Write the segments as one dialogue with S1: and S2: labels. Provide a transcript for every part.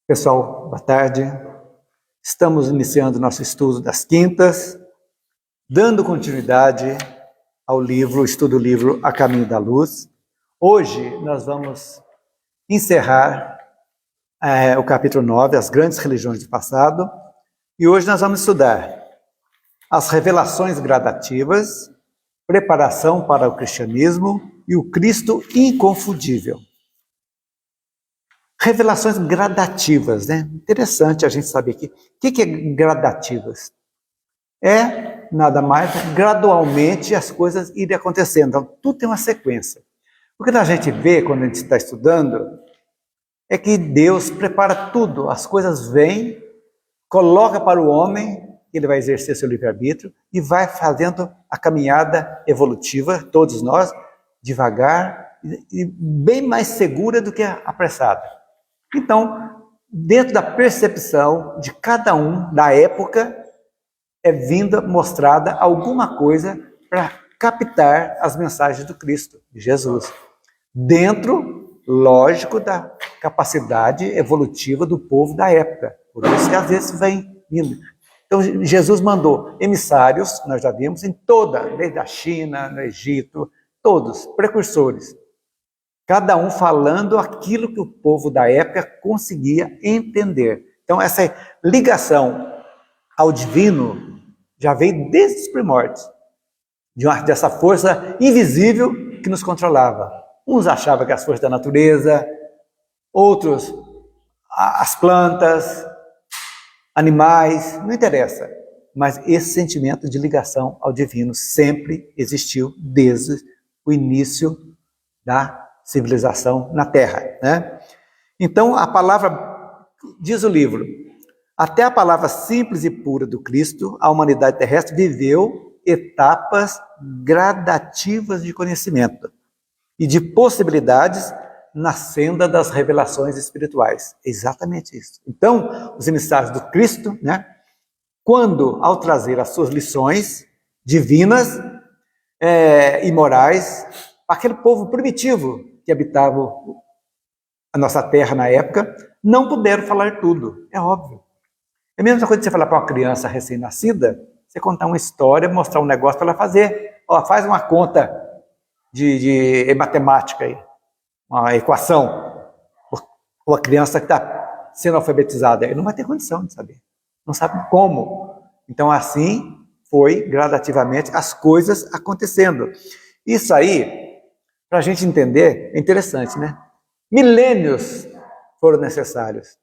S1: Pessoal, boa tarde. Estamos iniciando nosso estudo das quintas, dando continuidade ao estudo do livro A Caminho da Luz. Hoje nós vamos encerrar o capítulo 9, As Grandes Religiões do Passado, e hoje nós vamos estudar as revelações gradativas, preparação para o cristianismo e o Cristo inconfundível. Revelações gradativas, né? Interessante a gente saber aqui. O que é gradativas? É nada mais, gradualmente as coisas irem acontecendo. Então, tudo tem uma sequência. O que a gente vê quando a gente está estudando é que Deus prepara tudo. As coisas vêm, coloca para o homem, ele vai exercer seu livre-arbítrio e vai fazendo a caminhada evolutiva, todos nós, devagar e bem mais segura do que apressada. Então, dentro da percepção de cada um da época, é vinda mostrada alguma coisa para captar as mensagens do Cristo, de Jesus. Dentro, lógico, da capacidade evolutiva do povo da época. Por isso que às vezes vem vindo. Então, Jesus mandou emissários, nós já vimos, desde a China, no Egito, todos, precursores. Cada um falando aquilo que o povo da época conseguia entender. Então, essa ligação ao divino já veio desde os primórdios, dessa força invisível que nos controlava. Uns achavam que as forças da natureza, outros as plantas, animais, não interessa. Mas esse sentimento de ligação ao divino sempre existiu desde o início da civilização na Terra, né? Então, a palavra, diz o livro, até a palavra simples e pura do Cristo, a humanidade terrestre viveu etapas gradativas de conhecimento e de possibilidades na senda das revelações espirituais. É exatamente isso. Então, os emissários do Cristo, né, quando, ao trazer as suas lições divinas e morais, aquele povo primitivo que habitava a nossa terra na época, não puderam falar tudo, é óbvio. É a mesma coisa que você falar para uma criança recém-nascida, você contar uma história, mostrar um negócio para ela fazer. Ó, faz uma conta de matemática aí, uma equação. Ou a criança que está sendo alfabetizada, ele não vai ter condição de saber, não sabe como. Então assim foi gradativamente as coisas acontecendo. Isso aí, para a gente entender, é interessante, né? Milênios foram necessários.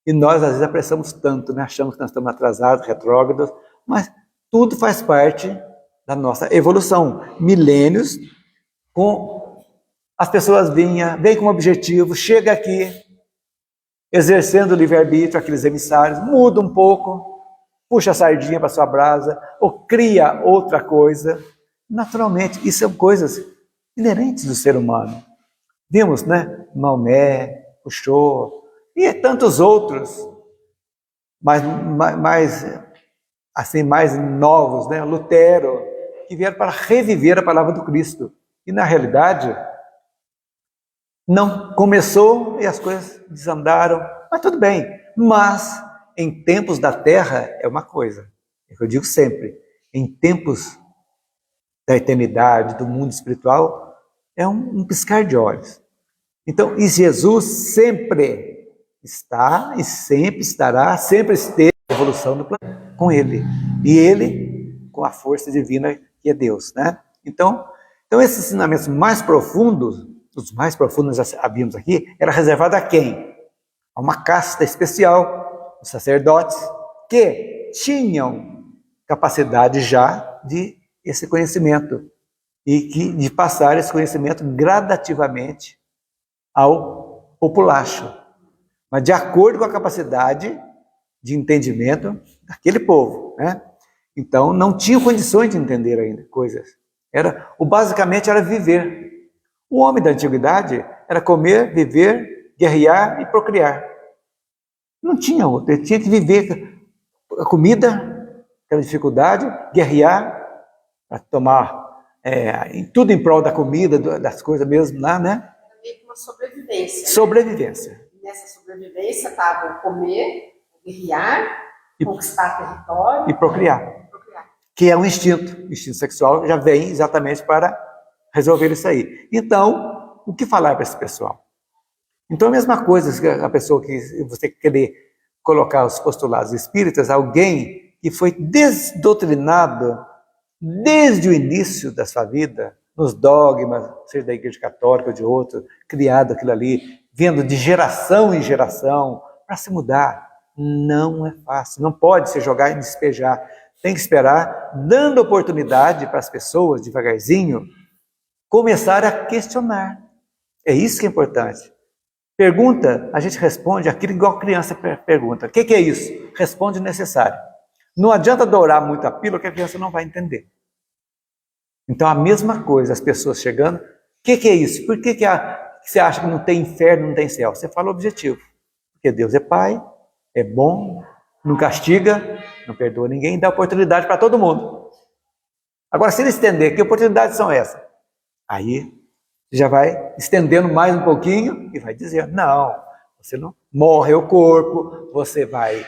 S1: E nós, às vezes, apressamos tanto, né? Achamos que nós estamos atrasados, retrógrados, mas tudo faz parte da nossa evolução. Milênios, as pessoas vêm com um objetivo, chega aqui, exercendo o livre-arbítrio, aqueles emissários, muda um pouco, puxa a sardinha para sua brasa, ou cria outra coisa. Naturalmente, isso são coisas inerentes do ser humano. Vimos, né? Maomé, Puxou, e tantos outros, mais novos, né? Lutero, que vieram para reviver a palavra do Cristo. E, na realidade, não começou e as coisas desandaram, mas tudo bem. Mas, em tempos da Terra, é uma coisa, é o que eu digo sempre, em tempos da eternidade, do mundo espiritual, é um piscar de olhos. Então, e Jesus sempre está e sempre estará, sempre esteve na evolução do planeta com ele. E ele com a força divina que é Deus, né? Então esses ensinamentos mais profundos, os mais profundos já havíamos aqui, era reservado a quem? A uma casta especial, os sacerdotes, que tinham capacidade já de esse conhecimento e de passar esse conhecimento gradativamente ao populacho, mas de acordo com a capacidade de entendimento daquele povo, né? Então não tinham condições de entender ainda coisas. Basicamente era viver. O homem da antiguidade era comer, viver, guerrear e procriar. Não tinha outro, ele tinha que viver a comida, aquela dificuldade, guerrear, para tomar tudo em prol da comida, das coisas mesmo lá, né?
S2: Uma sobrevivência.
S1: Sobrevivência.
S2: nessa sobrevivência estava o comer, o guerrear,
S1: E-
S2: conquistar território
S1: E procriar.
S2: e procriar.
S1: Que é um instinto. O instinto sexual já vem exatamente para resolver isso aí. Então, o que falar para esse pessoal? Então, a mesma coisa que a pessoa que você querer colocar os postulados espíritas, alguém que foi desdoutrinado desde o início da sua vida, nos dogmas, seja da Igreja Católica ou de outro, criado aquilo ali, vendo de geração em geração, para se mudar, não é fácil. Não pode se jogar e despejar. Tem que esperar, dando oportunidade para as pessoas, devagarzinho, começar a questionar. É isso que é importante. Pergunta, a gente responde aquilo igual criança pergunta. O que é isso? Responde o necessário. Não adianta dourar muito a pílula que a criança não vai entender. Então, a mesma coisa, as pessoas chegando, o que é isso? Por que você acha que não tem inferno, não tem céu? Você fala o objetivo. Porque Deus é Pai, é bom, não castiga, não perdoa ninguém, dá oportunidade para todo mundo. Agora, se ele estender, que oportunidades são essas? Aí, já vai estendendo mais um pouquinho e vai dizendo, não, você não morre o corpo, você vai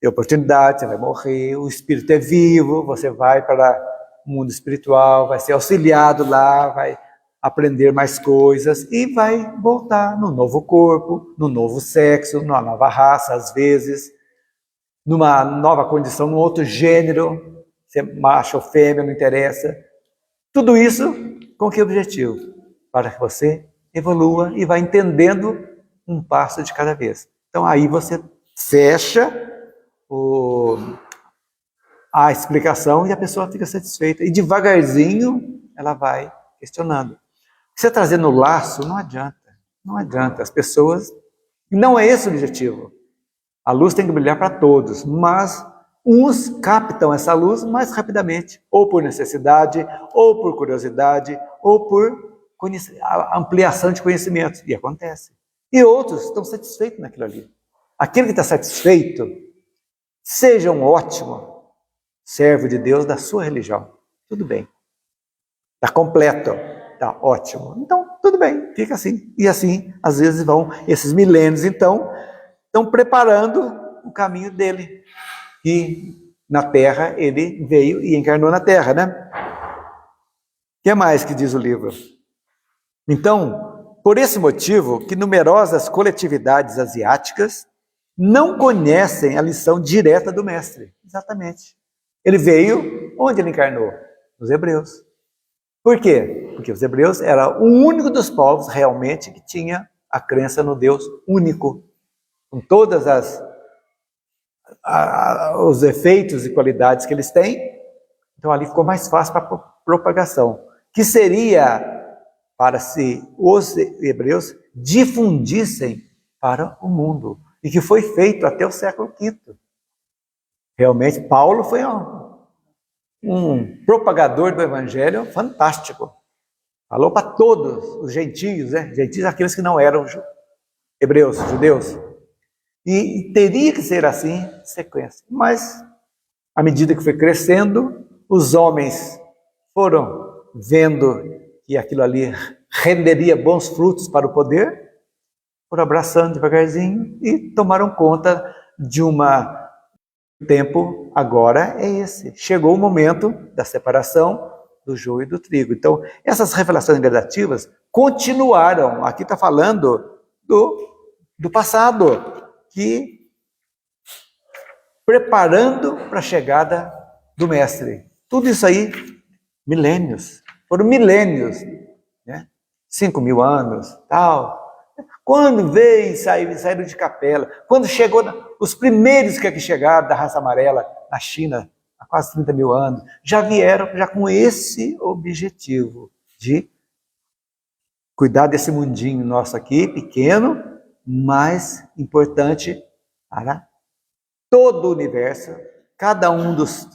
S1: ter oportunidade, você vai morrer, o espírito é vivo, você vai para o mundo espiritual, vai ser auxiliado lá, vai aprender mais coisas e vai voltar no novo corpo, no novo sexo, numa nova raça, às vezes, numa nova condição, num outro gênero, se é macho ou fêmea, não interessa. Tudo isso com que objetivo? Para que você evolua e vá entendendo um passo de cada vez. Então aí você fecha a explicação e a pessoa fica satisfeita. E devagarzinho ela vai questionando. Você trazer no laço não adianta. Não adianta. As pessoas... Não é esse o objetivo. A luz tem que brilhar para todos, mas uns captam essa luz mais rapidamente, ou por necessidade, ou por curiosidade, ou por ampliação de conhecimento. E acontece. E outros estão satisfeitos naquilo ali. Aquele que está satisfeito, seja um ótimo servo de Deus da sua religião. Tudo bem. Está completo. Está ótimo. Então, tudo bem. Fica assim. E assim, às vezes vão esses milênios, então, estão preparando o caminho dele. E na Terra, ele veio e encarnou na Terra, né? O que mais que diz o livro? Então, por esse motivo, que numerosas coletividades asiáticas não conhecem a lição direta do mestre. Exatamente. Ele veio, onde ele encarnou? Nos hebreus. Por quê? Porque os hebreus eram o único dos povos realmente que tinha a crença no Deus único, com todas os efeitos e qualidades que eles têm. Então ali ficou mais fácil para a propagação, que seria para se os hebreus difundissem para o mundo, e que foi feito até o século V. Realmente, Paulo foi um propagador do evangelho fantástico. Falou para todos os gentios, né? Gentios, aqueles que não eram hebreus, judeus. E teria que ser assim, sequência. Mas, à medida que foi crescendo, os homens foram vendo que aquilo ali renderia bons frutos para o poder, foram abraçando devagarzinho e tomaram conta de tempo agora é esse. Chegou o momento da separação do joio e do trigo. Então, essas revelações gradativas continuaram. Aqui está falando do passado, que preparando para a chegada do mestre. Tudo isso aí, milênios. Foram milênios, né? 5.000 anos, tal. Quando veio, saíram de capela. Quando chegou, os primeiros que aqui chegaram da raça amarela na China, há quase 30.000 anos, já vieram já com esse objetivo de cuidar desse mundinho nosso aqui, pequeno, mas importante para todo o universo. Cada um dos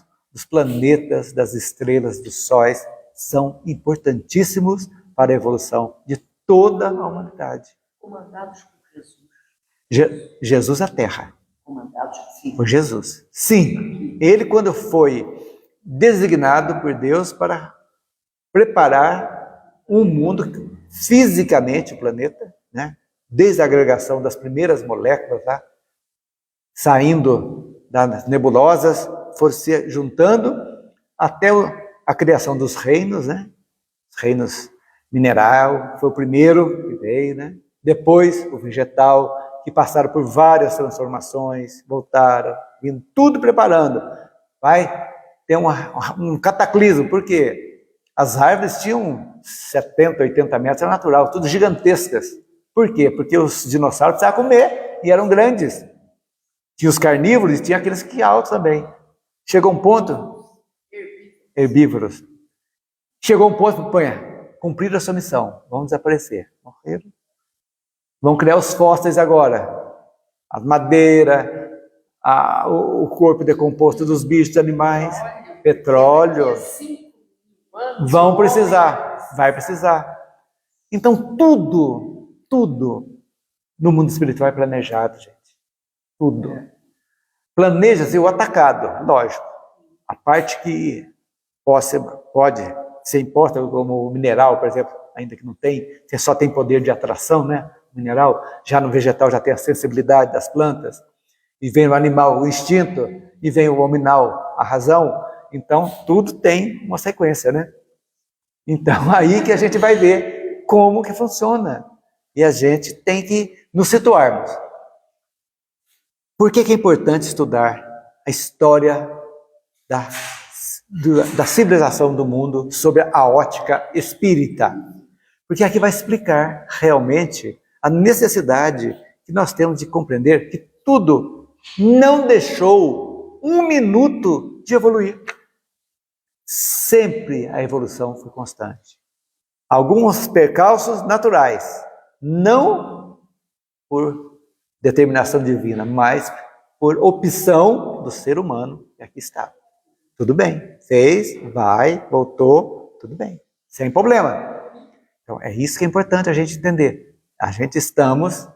S1: planetas, das estrelas, dos sóis, são importantíssimos para a evolução de toda a humanidade.
S2: Comandados por Jesus.
S1: Jesus a Terra.
S2: Comandados
S1: por Jesus. Sim, ele quando foi designado por Deus para preparar um mundo, fisicamente o planeta, né? desde a agregação das primeiras moléculas, tá? Saindo das nebulosas, foram se juntando até a criação dos reinos, né? Os reinos mineral foi o primeiro que veio, né? Depois o vegetal, que passaram por várias transformações, voltaram, vindo tudo preparando. Vai ter um cataclismo, porque as árvores tinham 70, 80 metros, era natural, tudo gigantescas. Por quê? Porque os dinossauros precisavam comer e eram grandes. Tinha os carnívoros e tinha aqueles que altos também. Chegou um ponto, herbívoros. Chegou um ponto, cumpriram a sua missão, vão desaparecer. Morreram. Vão criar os fósseis agora. A madeira, o corpo decomposto dos bichos, dos animais, petróleo. Vão precisar, vai precisar. Então tudo no mundo espiritual é planejado, gente. Tudo. Planeja-se o atacado, lógico. A parte que pode ser imposta, como o mineral, por exemplo, ainda que não tem, você só tem poder de atração, né? O mineral, já no vegetal já tem a sensibilidade das plantas, e vem o animal, o instinto, e vem o hominal, a razão. Então, tudo tem uma sequência, né? Então, aí que a gente vai ver como que funciona. E a gente tem que nos situarmos. Por que é importante estudar a história da civilização do mundo sobre a ótica espírita? Porque aqui vai explicar realmente a necessidade que nós temos de compreender que tudo não deixou um minuto de evoluir. Sempre a evolução foi constante. Alguns percalços naturais, não por determinação divina, mas por opção do ser humano, e aqui está. Tudo bem, fez, vai, voltou, tudo bem, sem problema. Então é isso que é importante a gente entender. A gente estamos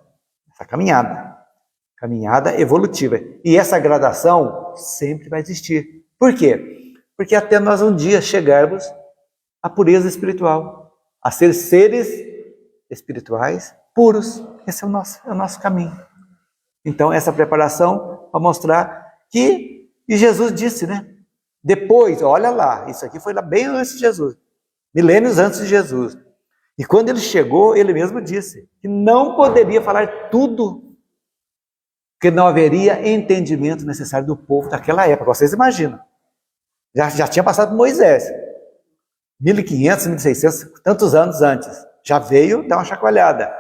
S1: nessa caminhada evolutiva. E essa gradação sempre vai existir. Por quê? Porque até nós um dia chegarmos à pureza espiritual, a ser seres espirituais puros. Esse é o nosso caminho. Então, essa preparação para mostrar que, e Jesus disse, né? Depois, olha lá, isso aqui foi lá bem antes de Jesus, milênios antes de Jesus. E quando ele chegou, ele mesmo disse que não poderia falar tudo, que não haveria entendimento necessário do povo daquela época. Vocês imaginam? Já tinha passado por Moisés, 1500, 1600, tantos anos antes. Já veio dar uma chacoalhada.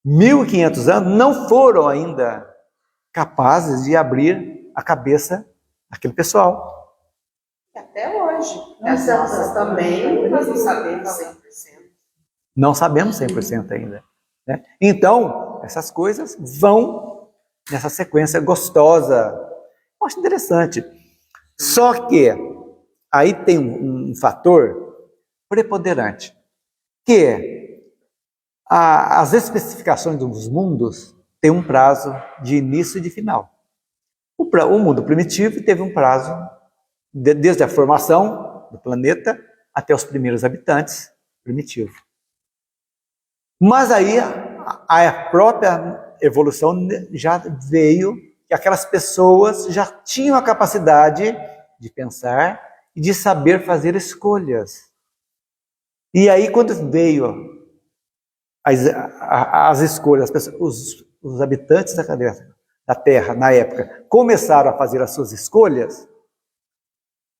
S1: 1500 anos não foram ainda capazes de abrir a cabeça daquele pessoal.
S2: Até hoje. As nossas também nós não sabemos 100%.
S1: Não sabemos 100% ainda. Né? Então, essas coisas vão nessa sequência gostosa. Eu acho interessante. Só que aí tem um fator preponderante, que as especificações dos mundos têm um prazo de início e de final. O mundo primitivo teve um prazo desde a formação do planeta até os primeiros habitantes primitivos. Mas aí a própria evolução já veio, que aquelas pessoas já tinham a capacidade de pensar e de saber fazer escolhas. E aí quando veio as escolhas, os habitantes da Terra, na época, começaram a fazer as suas escolhas,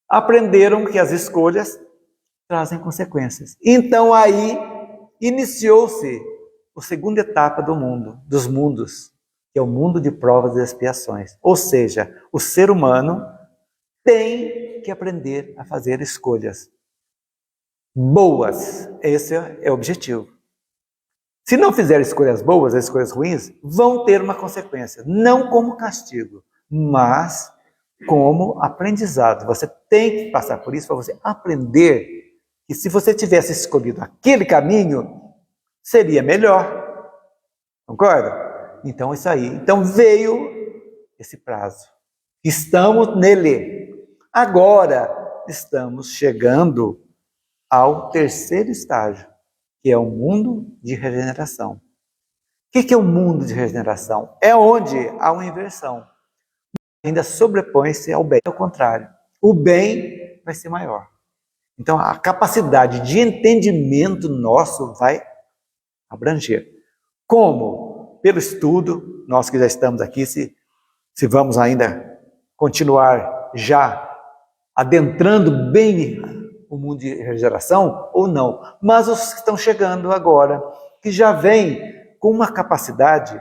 S1: aprenderam que as escolhas trazem consequências. Então aí iniciou-se a segunda etapa do mundo, dos mundos, que é o mundo de provas e expiações. Ou seja, o ser humano tem que aprender a fazer escolhas boas. Esse é o objetivo. Se não fizer escolhas boas, as escolhas ruins, vão ter uma consequência. Não como castigo, mas como aprendizado. Você tem que passar por isso para você aprender que se você tivesse escolhido aquele caminho, seria melhor. Concorda? Então, isso aí. Então, veio esse prazo. Estamos nele. Agora, estamos chegando ao terceiro estágio, que é o mundo de regeneração. que é o mundo de regeneração? É onde há uma inversão. Ainda sobrepõe-se ao bem. Ao contrário, o bem vai ser maior. Então, a capacidade de entendimento nosso vai abranger. Como? Pelo estudo, nós que já estamos aqui, se vamos ainda continuar já adentrando bem o mundo de regeneração ou não. Mas os que estão chegando agora, que já vêm com uma capacidade,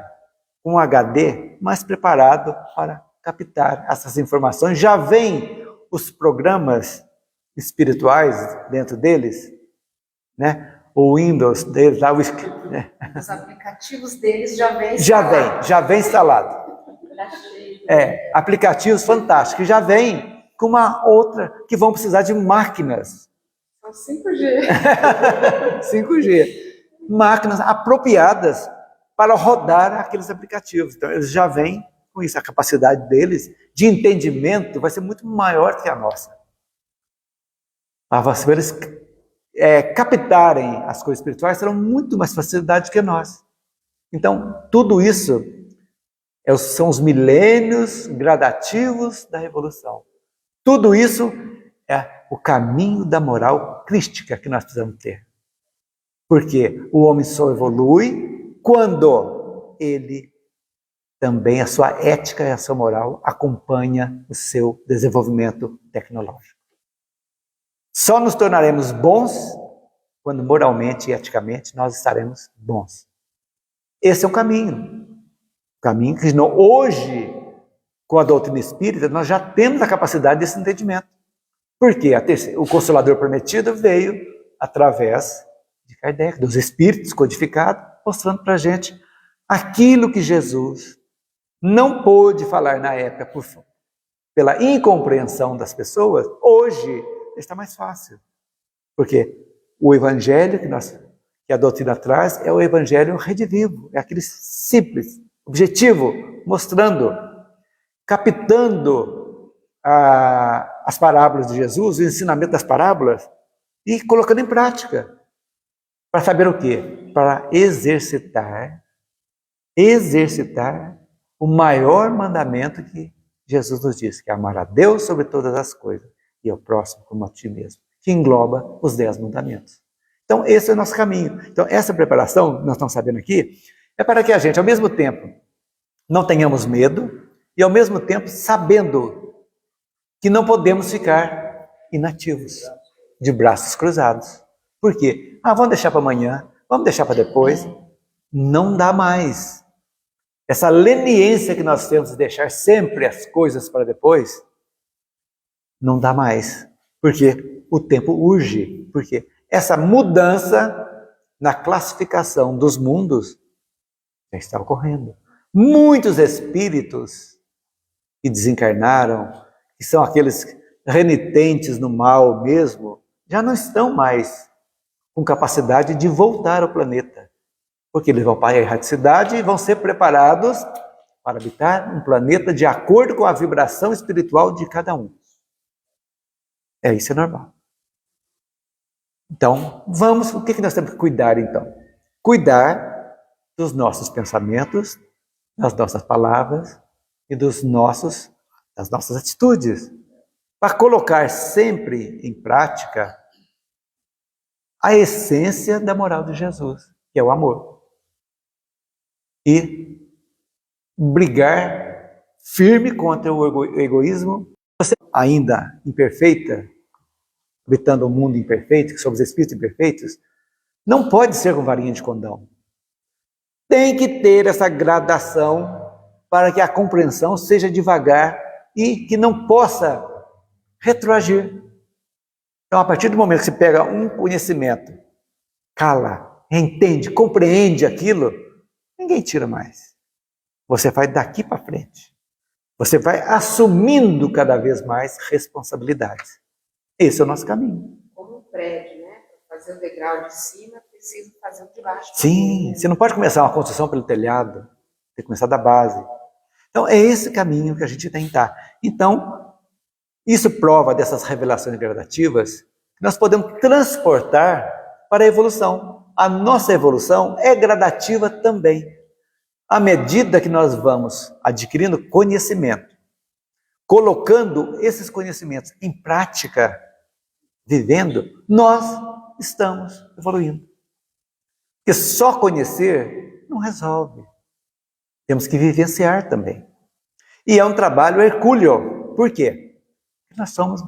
S1: um HD mais preparado para captar essas informações, já vêm os programas espirituais dentro deles, né? O Windows deles, lá,
S2: Os aplicativos deles já vêm
S1: já vem instalado. Aplicativos fantásticos, já vêm com uma outra, que vão precisar de máquinas.
S2: 5G.
S1: 5G. Máquinas apropriadas para rodar aqueles aplicativos. Então, eles já vêm com isso. A capacidade deles de entendimento vai ser muito maior que a nossa. Para eles captarem as coisas espirituais, terão muito mais facilidade que nós. Então, tudo isso são os milênios gradativos da evolução. Tudo isso é o caminho da moral crística que nós precisamos ter. Porque o homem só evolui quando ele também, a sua ética e a sua moral acompanha o seu desenvolvimento tecnológico. Só nos tornaremos bons quando moralmente e eticamente nós estaremos bons. Esse é o caminho. O caminho que hoje, com a doutrina espírita, nós já temos a capacidade desse entendimento. Porque o Consolador Prometido veio através de Kardec, dos espíritos codificados, mostrando para a gente aquilo que Jesus não pôde falar na época pela incompreensão das pessoas. Hoje está mais fácil. Porque o evangelho que a doutrina traz é o evangelho redivivo, é aquele simples, objetivo, mostrando, captando as parábolas de Jesus, o ensinamento das parábolas, e colocando em prática. Para saber o quê? Para exercitar o maior mandamento que Jesus nos diz, que é amar a Deus sobre todas as coisas e ao próximo como a ti mesmo, que engloba os 10 mandamentos. Então, esse é o nosso caminho. Então, essa preparação, nós estamos sabendo aqui, é para que a gente, ao mesmo tempo, não tenhamos medo e, ao mesmo tempo, sabendo que não podemos ficar inativos, de braços cruzados. Por quê? Vamos deixar para amanhã, vamos deixar para depois. Não dá mais. Essa leniência que nós temos de deixar sempre as coisas para depois, não dá mais. Porque o tempo urge. Porque essa mudança na classificação dos mundos já está ocorrendo. Muitos espíritos que desencarnaram, que são aqueles renitentes no mal mesmo, já não estão mais com capacidade de voltar ao planeta. Porque eles vão para a erraticidade e vão ser preparados para habitar um planeta de acordo com a vibração espiritual de cada um. Isso é normal. Então, o que nós temos que cuidar então? Cuidar dos nossos pensamentos, das nossas palavras e das nossas atitudes. Para colocar sempre em prática a essência da moral de Jesus, que é o amor. E brigar firme contra o egoísmo. Você ainda imperfeita, habitando um mundo imperfeito, que somos espíritos imperfeitos, não pode ser com varinha de condão. Tem que ter essa gradação para que a compreensão seja devagar e que não possa retroagir. Então, a partir do momento que você pega um conhecimento, cala, entende, compreende aquilo, ninguém tira mais. Você vai daqui para frente. Você vai assumindo cada vez mais responsabilidades. Esse é o nosso caminho.
S2: Como um prédio, né? Para fazer o degrau de cima, precisa fazer o de baixo.
S1: Sim, você não pode começar uma construção pelo telhado. Tem que começar da base. Então, é esse caminho que a gente tem que estar. Então, isso prova dessas revelações gradativas que nós podemos transportar para a evolução. A nossa evolução é gradativa também. À medida que nós vamos adquirindo conhecimento, colocando esses conhecimentos em prática, vivendo, nós estamos evoluindo. Porque só conhecer não resolve. Temos que vivenciar também. E é um trabalho hercúleo. Por quê? Porque nós somos...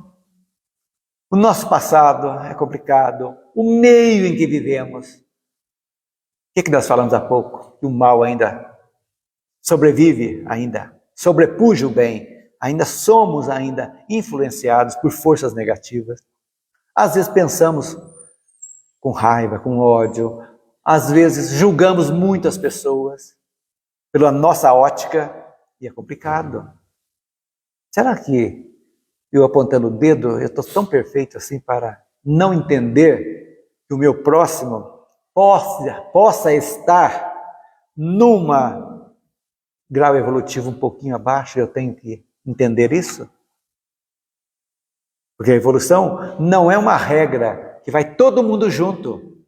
S1: O nosso passado é complicado, o meio em que vivemos. O que nós falamos há pouco? Que o mal ainda sobrevive, ainda sobrepuja o bem. Ainda somos influenciados por forças negativas. Às vezes pensamos com raiva, com ódio. Às vezes julgamos muito as pessoas pela nossa ótica e é complicado. Será que eu apontando o dedo, eu estou tão perfeito assim para não entender que o meu próximo possa estar numa grau evolutivo um pouquinho abaixo? Eu tenho que entender isso? Porque a evolução não é uma regra que vai todo mundo junto.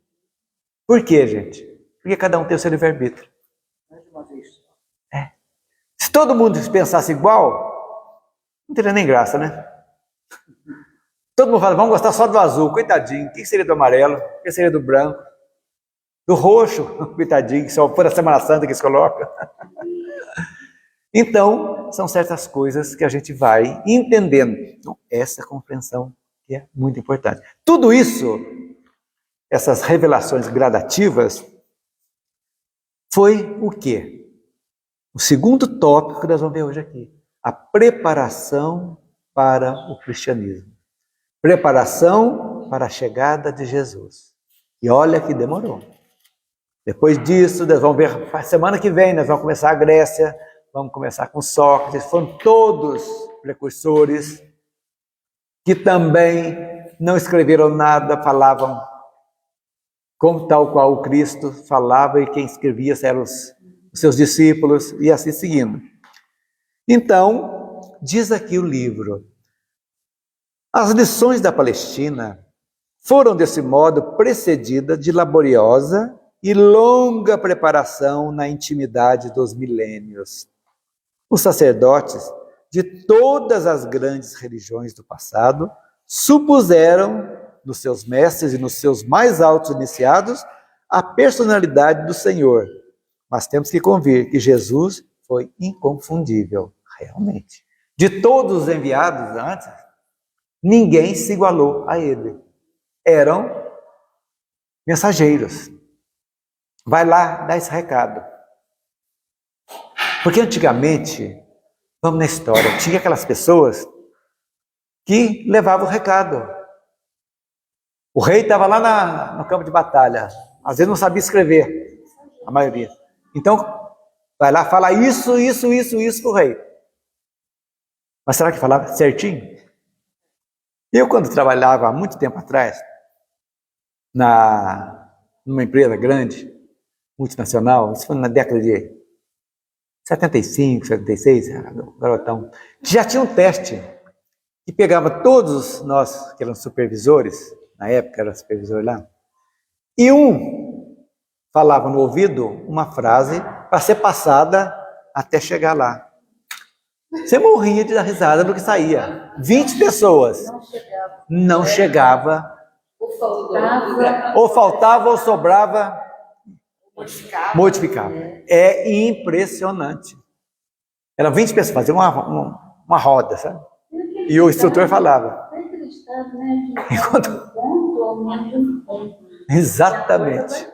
S1: Por quê, gente? Porque cada um tem o seu livre-arbítrio. Se todo mundo pensasse igual, não teria nem graça, né? Todo mundo fala, vamos gostar só do azul, coitadinho. O que seria do amarelo? O que seria do branco? Do roxo, coitadinho, que só for a Semana Santa que eles colocam. Então, são certas coisas que a gente vai entendendo. Então, essa compreensão que é muito importante. Tudo isso, essas revelações gradativas, foi o quê? O segundo tópico que nós vamos ver hoje aqui. A preparação para o cristianismo. Preparação para a chegada de Jesus. E olha que demorou. Depois disso, nós vamos ver, semana que vem, nós vamos começar a Grécia, vamos começar com Sócrates, foram todos precursores que também não escreveram nada, falavam como tal qual o Cristo falava, e quem escrevia eram os seus discípulos, e assim seguindo. Então, diz aqui o livro, as lições da Palestina foram desse modo precedidas de laboriosa e longa preparação na intimidade dos milênios. Os sacerdotes de todas as grandes religiões do passado supuseram nos seus mestres e nos seus mais altos iniciados a personalidade do Senhor. Mas temos que convir que Jesus foi inconfundível, realmente. De todos os enviados antes, ninguém se igualou a ele. Eram mensageiros. Vai lá, dá esse recado. Porque antigamente, vamos na história, tinha aquelas pessoas que levavam o recado. O rei estava lá no campo de batalha, às vezes não sabia escrever, a maioria. Então, vai lá, fala isso pro rei. Mas será que falava certinho? Eu, quando trabalhava há muito tempo atrás, numa empresa grande, multinacional, isso foi na década de 75, 76, garotão, já tinha um teste que pegava todos nós que eram supervisores, na época era supervisor lá, e um falava no ouvido uma frase para ser passada até chegar lá. Você morria de dar risada do que saía. 20 pessoas. Não chegava. Ou faltava ou sobrava. Modificava. É impressionante. Eram 20 pessoas, faziam uma roda, sabe? E o instrutor falava. Enquanto... Exatamente.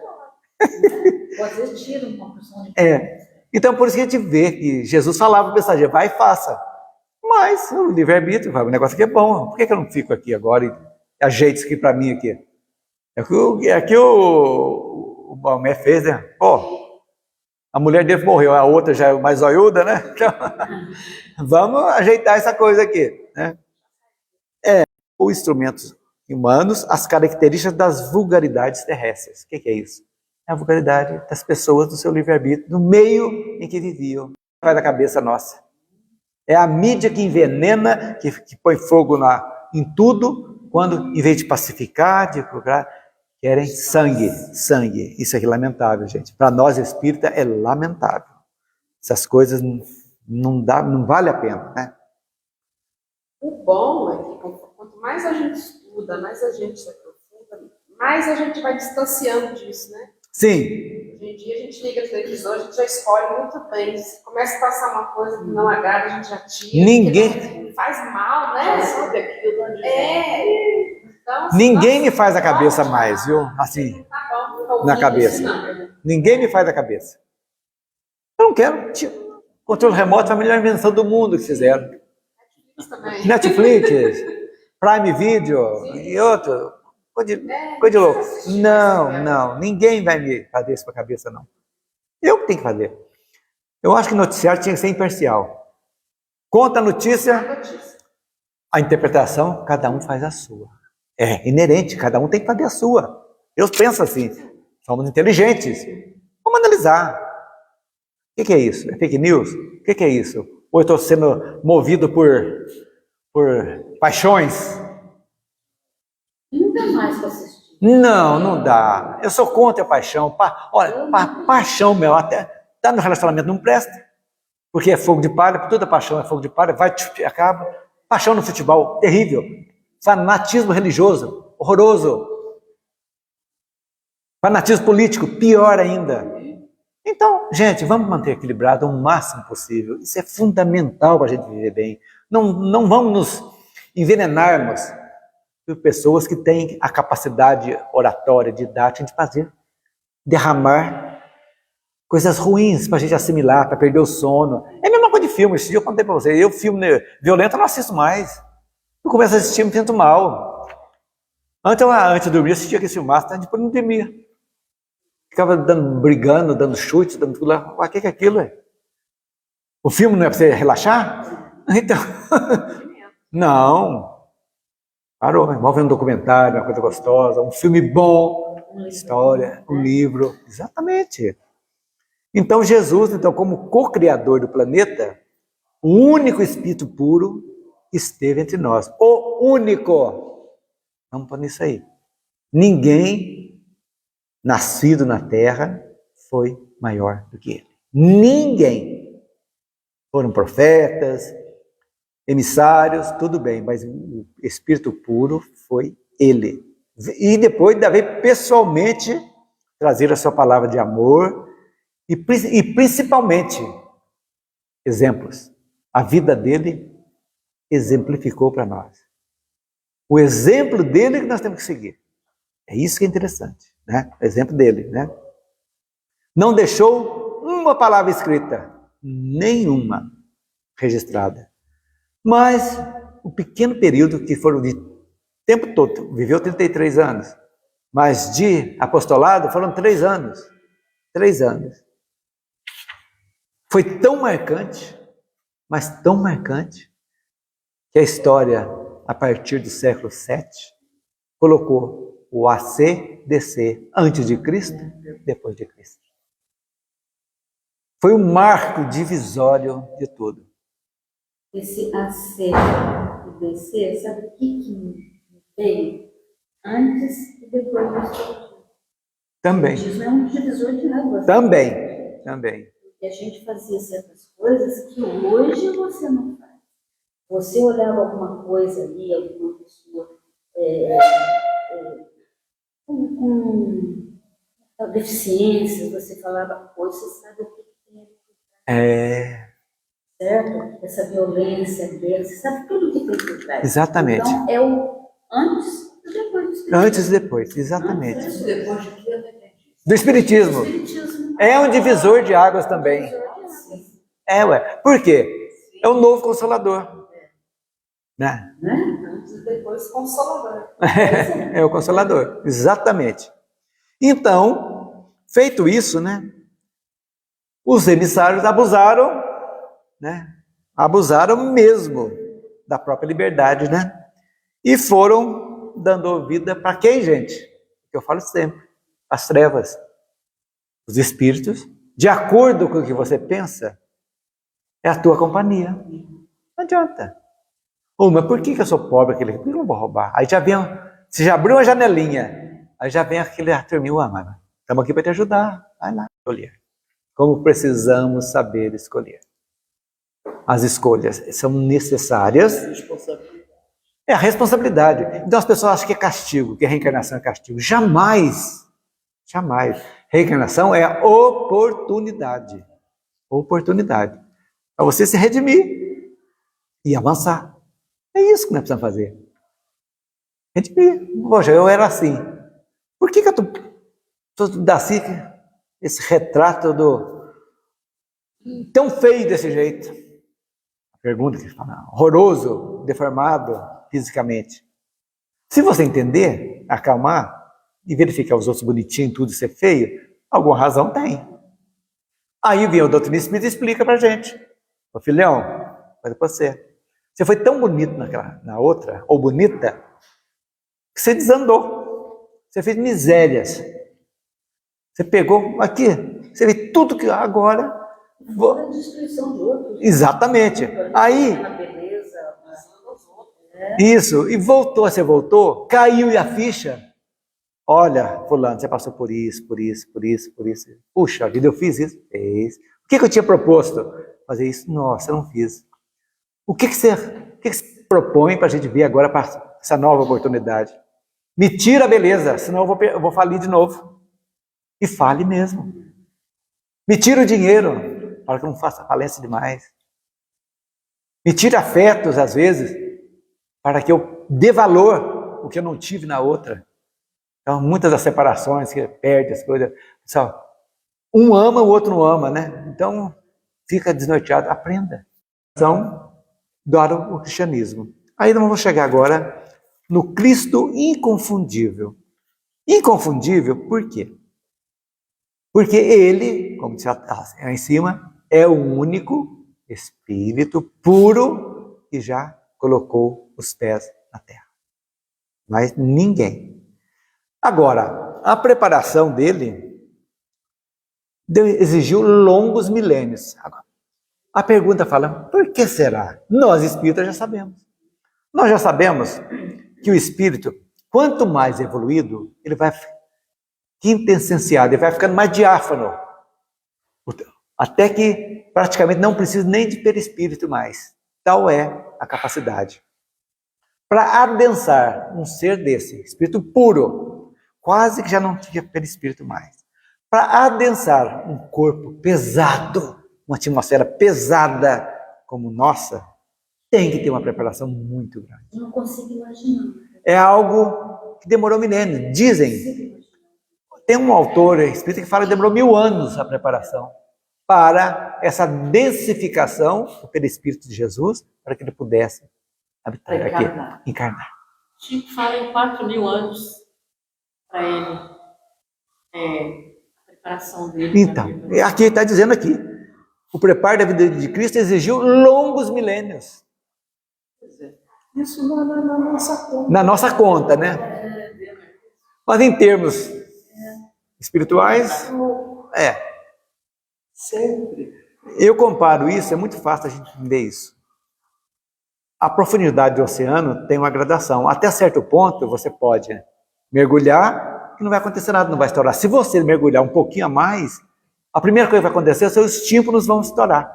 S1: Então, por isso que a gente vê que Jesus falava para o mensageiro, vai e faça. Mas o livre-arbítrio, o negócio aqui é bom. Por que eu não fico aqui agora e ajeito isso aqui para mim aqui? É que o Maomé fez, né? Pô, a mulher dele morreu, a outra já é mais zoiuda, né? Então, vamos ajeitar essa coisa aqui, né? Os instrumentos humanos, as características das vulgaridades terrestres. O que é isso? É a vulgaridade das pessoas do seu livre-arbítrio, no meio em que viviam. Vai da cabeça nossa. É a mídia que envenena, que põe fogo em tudo, quando, em vez de pacificar, de procurar, querem sangue. Isso é lamentável, gente. Para nós, espírita, é lamentável. Essas coisas não vale a pena, né?
S2: O bom é que quanto mais a gente estuda, mais a gente se aprofunda, mais a gente vai distanciando disso, né?
S1: Sim.
S2: Hoje em dia a gente liga o televisor, a gente já escolhe muito bem. Se começa a passar uma coisa que não agrada, a gente já tira.
S1: Ninguém
S2: faz mal, né? Sabe aquilo então,
S1: Ninguém me faz a cabeça mais, viu? Assim,
S2: tá bom,
S1: na cabeça. Ninguém me faz a cabeça. Eu não quero. Controle remoto foi a melhor invenção do mundo que fizeram. Netflix, Prime Video e outro. Coisa de louco. Não. Ninguém vai me fazer isso para a cabeça, não. Eu que tenho que fazer. Eu acho que o noticiário tinha que ser imparcial. Conta a notícia, a interpretação, cada um faz a sua. É inerente, cada um tem que fazer a sua. Eu penso assim, somos inteligentes. Vamos analisar. O que é isso? É fake news? O que é isso? Ou eu estou sendo movido por paixões?
S3: Não dá mais para assistir.
S1: Não dá. Eu sou contra a paixão. Olha, paixão, meu, até tá no relacionamento não presta. Porque é fogo de palha, toda paixão é fogo de palha, acaba. Paixão no futebol, terrível. Fanatismo religioso, horroroso. Fanatismo político, pior ainda. Então, gente, vamos manter equilibrado o máximo possível. Isso é fundamental para a gente viver bem. Não vamos nos envenenarmos por pessoas que têm a capacidade oratória, didática de fazer, derramar coisas ruins para a gente assimilar, para perder o sono. É a mesma coisa de filme. Esse dia eu contei para você. Eu, filme violento, eu não assisto mais. Eu começo a assistir, me sinto mal. Antes de dormir, eu assistia aquele filmaço, depois não dormia. Ficava brigando, dando chute, dando tudo lá. O que é aquilo? O filme não é para você relaxar? Então, não. Parou, vamos ver um documentário, uma coisa gostosa, um filme bom, história, um livro. Exatamente. Então, Jesus, como co-criador do planeta, o único Espírito puro esteve entre nós. O único. Vamos pôr nisso aí. Ninguém nascido na Terra foi maior do que ele. Ninguém. Foram profetas, emissários, tudo bem, mas o Espírito puro foi ele. E depois de haver pessoalmente trazer a sua palavra de amor e principalmente exemplos. A vida dele exemplificou para nós. O exemplo dele que nós temos que seguir. É isso que é interessante, né? O exemplo dele, né? Não deixou uma palavra escrita, nenhuma registrada. Mas o pequeno período que foram de tempo todo, viveu 33 anos, mas de apostolado foram 3 anos. 3 anos. Foi tão marcante, mas tão marcante, que a história, a partir do século VII, colocou o ACDC antes de Cristo, depois de Cristo. Foi um marco divisório de tudo.
S3: Esse AC e DC, sabe o que veio antes e depois do Espiritismo?
S1: Também.
S3: O Espiritismo é um divisor de águas.
S1: Também.
S3: Porque a gente fazia certas coisas que hoje você não faz. Você olhava alguma coisa ali, alguma pessoa com deficiências, você falava, hoje você sabe o que tem. Certo? Essa violência dele, você sabe tudo o que tem por trás.
S1: Exatamente.
S3: Então, é o antes e depois do Espiritismo.
S1: Antes e depois, exatamente.
S3: Antes e depois de que
S1: do Espiritismo. É um divisor de águas também. Por quê? É o novo Consolador. Né?
S2: Antes e depois Consolador.
S1: É o Consolador, exatamente. Então, feito isso, né? Os emissários abusaram, né? Abusaram mesmo da própria liberdade, né? E foram dando vida para quem, gente? Que eu falo sempre, as trevas, os espíritos, de acordo com o que você pensa, é a tua companhia. Não adianta. Mas por que eu sou pobre? Por que eu não vou roubar? Aí já vem, você já abriu uma janelinha, aí já vem aquele turminho, mano, estamos aqui para te ajudar, vai lá, olha. como precisamos saber escolher. As escolhas são necessárias. É a responsabilidade. Então as pessoas acham que é castigo, que a reencarnação é castigo. Jamais, jamais. Reencarnação é oportunidade. Oportunidade. Para você se redimir e avançar. É isso que nós precisamos fazer. Redimir. Poxa, eu era assim. Por que eu estou assim, esse retrato tão feio desse jeito? A pergunta que fala, horroroso, deformado fisicamente. Se você entender, acalmar e verificar os outros bonitinhos, tudo ser feio, alguma razão tem. Aí vem o doutrina espírita e explica pra gente. Ô filhão, olha pra você. Você foi tão bonito na outra, ou bonita, que você desandou. Você fez misérias. Você pegou aqui, você vê tudo que agora...
S3: A destruição de outros.
S1: Exatamente. Aí... Isso, e você voltou, caiu a ficha. Olha, fulano, você passou por isso, por isso, por isso, por isso. Puxa vida, eu fiz isso? Fez. O que eu tinha proposto? Fazer isso? Nossa, eu não fiz. O que você propõe para a gente ver agora para essa nova oportunidade? Me tira a beleza, senão eu vou falir de novo. E fale mesmo. Me tira o dinheiro, para que eu não faça falência demais. Me tira afetos, às vezes, para que eu dê valor o que eu não tive na outra. Então, muitas das separações que perde as coisas, pessoal, um ama, o outro não ama, né? Então, fica desnorteado. Aprenda. Então, adora o cristianismo. Aí nós vamos chegar agora no Cristo inconfundível. Inconfundível, por quê? Porque ele, como disse lá em cima, é o único Espírito puro que já colocou os pés na terra. Mas ninguém. Agora, a preparação dele exigiu longos milênios. Agora, a pergunta fala, por que será? Nós espíritas já sabemos. Nós já sabemos que o espírito, quanto mais evoluído, ele vai quintessenciado, ele vai ficando mais diáfano. Até que praticamente não precisa nem de perispírito mais. Tal é a capacidade. Para adensar um ser desse, espírito puro, quase que já não tinha perispírito mais. Para adensar um corpo pesado, uma atmosfera pesada como nossa, tem que ter uma preparação muito grande.
S3: Eu não consigo imaginar.
S1: É algo que demorou milênios. Dizem, tem um autor espírita que fala que demorou 1000 anos a preparação para essa densificação do perispírito de Jesus, para que ele pudesse habitar aqui, encarnar.
S4: Chico fala em 4.000 anos para ele, a preparação dele.
S1: Então, aqui está dizendo aqui, o preparo da vida de Cristo exigiu longos milênios.
S2: Isso na nossa conta.
S1: Na nossa conta, né? Mas em termos espirituais,
S2: Sempre.
S1: Eu comparo isso, é muito fácil a gente entender isso. A profundidade do oceano tem uma gradação. Até certo ponto você pode mergulhar e não vai acontecer nada, não vai estourar. Se você mergulhar um pouquinho a mais, a primeira coisa que vai acontecer é seus tímpanos vão estourar.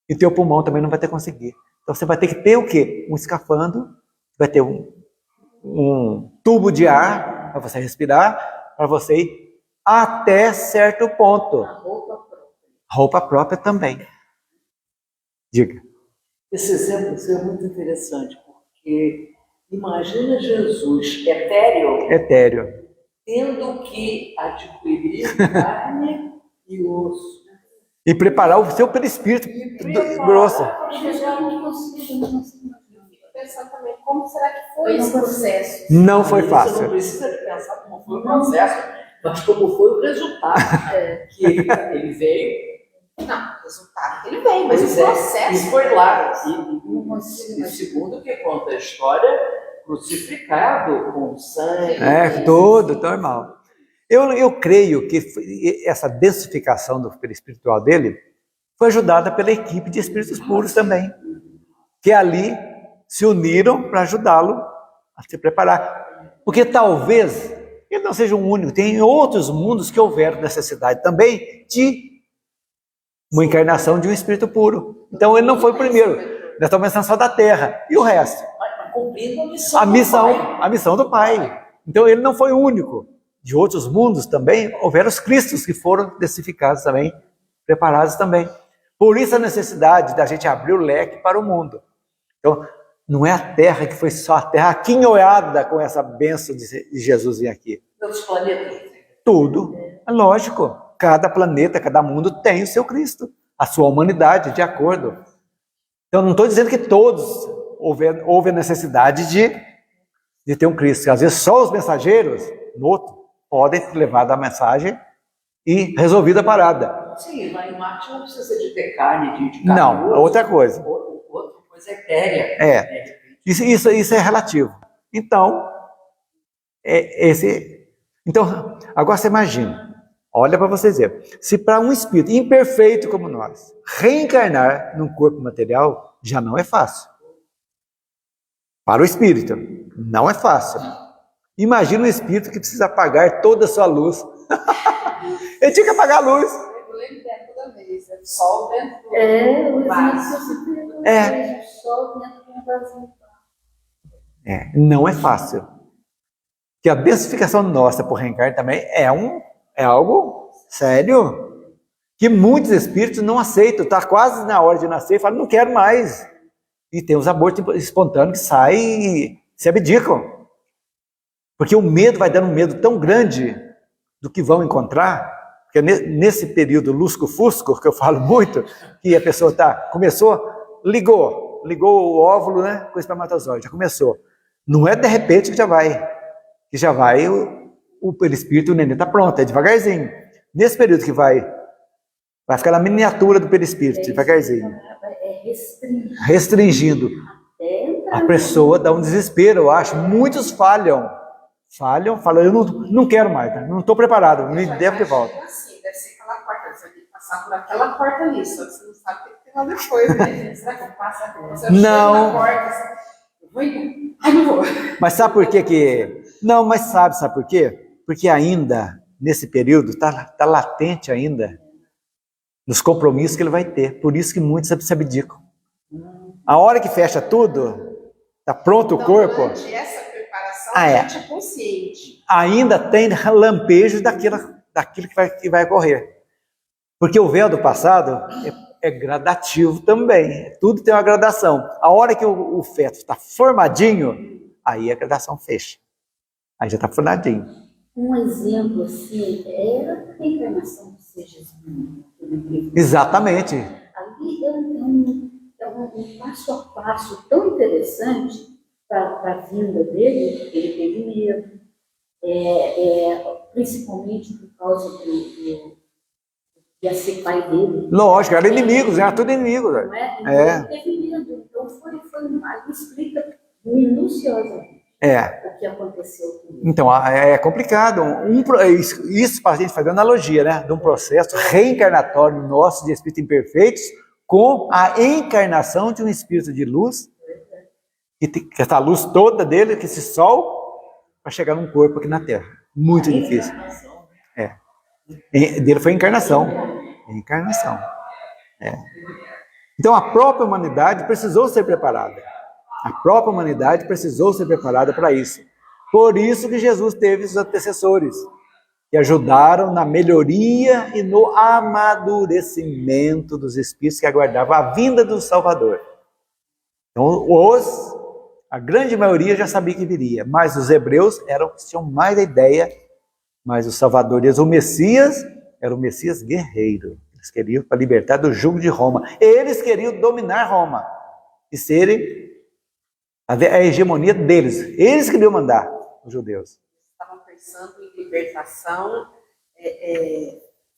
S1: E teu pulmão também não vai ter conseguir. Então você vai ter que ter o quê? Um escafandro, vai ter um tubo de ar para você respirar, para você ir até certo ponto. Roupa própria também. Diga.
S5: Esse exemplo é muito interessante, porque imagina Jesus etéreo, tendo que adquirir carne e osso.
S1: E preparar o seu perispírito grosso.
S2: Pensar também como será que foi esse processo.
S1: Não foi
S5: Você
S1: fácil.
S5: não precisa pensar como foi o processo, mas como foi o resultado. Que ele veio.
S2: Não, o resultado que ele veio, mas
S5: Pois
S2: o processo.
S5: E foi lá. E segundo o que conta a história, crucificado com sangue.
S1: Tudo normal. Eu creio que essa densificação do perispiritual dele foi ajudada pela equipe de espíritos puros também, que ali se uniram para ajudá-lo a se preparar. Porque talvez ele não seja um único, tem outros mundos que houveram necessidade também de uma encarnação de um espírito puro. Então ele não foi o primeiro. Nós estamos pensando só da Terra. E o resto?
S5: Mas cumprindo a missão do Pai.
S1: A missão do Pai. Então ele não foi o único. De outros mundos também houveram os cristos que foram testificados também, preparados também. Por isso a necessidade da gente abrir o leque para o mundo. Então, não é a Terra que foi só a Terra aquinhoada com essa bênção de Jesus vir aqui.
S5: Pelos planetas.
S1: Tudo, é lógico. Cada planeta, cada mundo tem o seu Cristo, a sua humanidade, de acordo. Então, não estou dizendo que todos houve a necessidade de ter um Cristo. Às vezes, só os mensageiros, podem levar a mensagem e resolvida a parada.
S5: Sim, lá em Marte não precisa de ter carne, de carne.
S1: Não, é outra coisa.
S5: Outra coisa etérea.
S1: É. Isso é relativo. Então, então, agora você imagina, olha para vocês verem, se para um espírito imperfeito como nós, reencarnar num corpo material, já não é fácil. Para o espírito, não é fácil. Imagina um espírito que precisa apagar toda a sua luz. Ele tinha que apagar a luz.
S2: Eu lembro toda vez, é sol dentro do
S3: o
S2: vaso.
S3: sol dentro de um vasinho.
S1: Não é fácil. Que a densificação nossa por reencarnar também é algo sério. Que muitos espíritos não aceitam. Está quase na hora de nascer e falam, não quero mais. E tem os abortos espontâneos que saem e se abdicam. Porque o medo vai dando um medo tão grande do que vão encontrar, porque nesse período lusco-fusco, que eu falo muito, que a pessoa ligou o óvulo, né, com o espermatozoide, já começou. Não é de repente que já vai o perispírito, o neném está pronto, é devagarzinho. Nesse período que vai ficar na miniatura do perispírito, devagarzinho. Restringindo. A pessoa dá um desespero, eu acho. Muitos falam, eu não quero mais, não estou preparado, me devo de volta.
S2: Assim, deve ser aquela porta, você tem que passar por aquela porta ali, só que você não sabe o que tem lá depois, né? Será que eu passo aqui? Você
S1: não.
S2: Na porta, assim, eu vou ir? Ai, não vou.
S1: Mas sabe por que? Não, mas sabe por quê? Porque ainda, nesse período, está latente ainda nos compromissos que ele vai ter. Por isso que muitos se abdicam. A hora que fecha tudo, está pronto o corpo.
S2: Essa preparação a gente é consciente.
S1: Ainda tem lampejos daquilo que vai ocorrer. Porque o véu do passado é gradativo também. Tudo tem uma gradação. A hora que o feto está formadinho, aí a gradação fecha. Aí já está formadinho.
S3: Um exemplo assim é a reencarnação do Ser Jesus.
S1: Exatamente.
S3: Ali é um passo a passo tão interessante para a vinda dele, ele teve medo, principalmente por causa de ia ser pai dele.
S1: Lógico, eram inimigos, era tudo inimigo.
S3: Não é? Então, ele teve medo. Então ali explica minuciosamente o que aconteceu com ele.
S1: Então, é complicado. Isso para a gente fazer analogia, né? De um processo reencarnatório nosso de espíritos imperfeitos com a encarnação de um espírito de luz, que essa luz toda dele, que esse sol, para chegar num corpo aqui na Terra. Muito difícil. Dele foi encarnação. Encarnação. Então, a própria humanidade precisou ser preparada. A própria humanidade precisou ser preparada para isso. Por isso que Jesus teve os antecessores, que ajudaram na melhoria e no amadurecimento dos espíritos que aguardavam a vinda do Salvador. Então, a grande maioria já sabia que viria, mas os hebreus tinham mais a ideia, mas o Salvador deles, o Messias, era o Messias guerreiro. Eles queriam para libertar do jugo de Roma. Eles queriam dominar Roma e serem a hegemonia deles. Eles queriam mandar os judeus.
S2: Estavam pensando em libertação